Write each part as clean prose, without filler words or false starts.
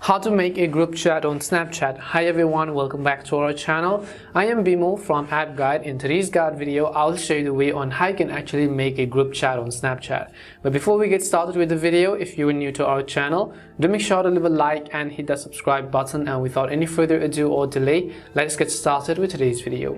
How to make a group chat on Snapchat. Hi everyone, welcome back to our channel. I am Bimo from App Guide. In today's guide video, I'll show you the way on how you can actually make a group chat on Snapchat. But before we get started with the video, if you are new to our channel, do make sure to leave a like and hit the subscribe button. And without any further ado or delay, let's get started with today's video.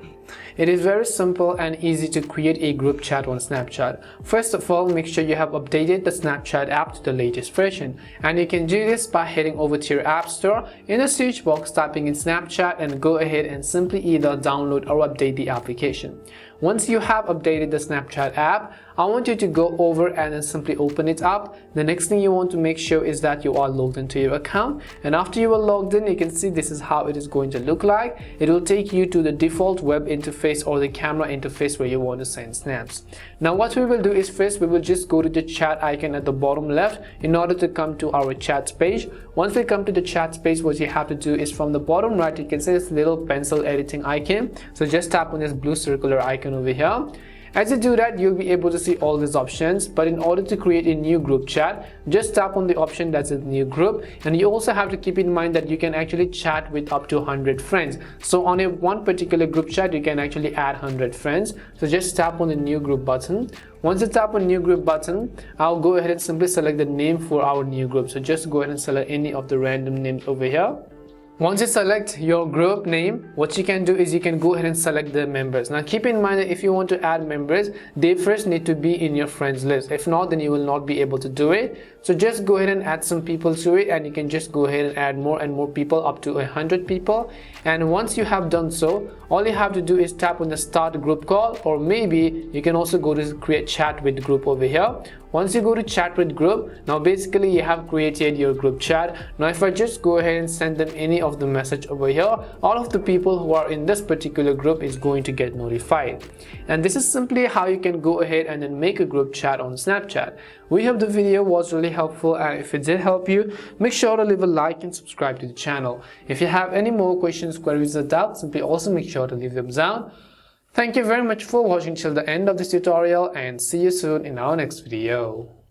It is very simple and easy to create a group chat on Snapchat. First of all, make sure you have updated the Snapchat app to the latest version. And you can do this by heading over to your App Store, in the search box typing in Snapchat, and go ahead and simply either download or update the application. Once you have updated the Snapchat app, I want you to go over and then simply open it up. The next thing you want to make sure is that you are logged into your account, and after you are logged in, you can see this is how it is going to look like. It will take you to the default web interface or the camera interface where you want to send snaps. Now what we will do is first we will just go to the chat icon at the bottom left in order to come to our chat page. Once we come to the chat page, what you have to do is from the bottom right, you can see this little pencil editing icon. So just tap on this blue circular icon over here. As you do that, you'll be able to see all these options, but in order to create a new group chat, just tap on the option that's a new group. And you also have to keep in mind that you can actually chat with up to 100 friends. So on one particular group chat, you can actually add 100 friends. So just tap on the new group button. Once you tap on new group button, I'll go ahead and simply select the name for our new group. So just go ahead and select any of the random names over here. Once you select your group name, what you can do is you can go ahead and select the members. Now keep in mind that if you want to add members, they first need to be in your friends list. If not, then you will not be able to do it. So just go ahead and add some people to it, and you can just go ahead and add more and more people up to 100 people. And once you have done so, all you have to do is tap on the start group call, or maybe you can also go to create chat with group over here. Once you go to chat with group, now basically you have created your group chat. Now if I just go ahead and send them any of the message over here, all of the people who are in this particular group is going to get notified. And this is simply how you can go ahead and then make a group chat on Snapchat. We hope the video was really helpful, and if it did help you, make sure to leave a like and subscribe to the channel. If you have any more questions, queries or doubts, simply also make sure to leave them down. Thank you very much for watching till the end of this tutorial, and see you soon in our next video.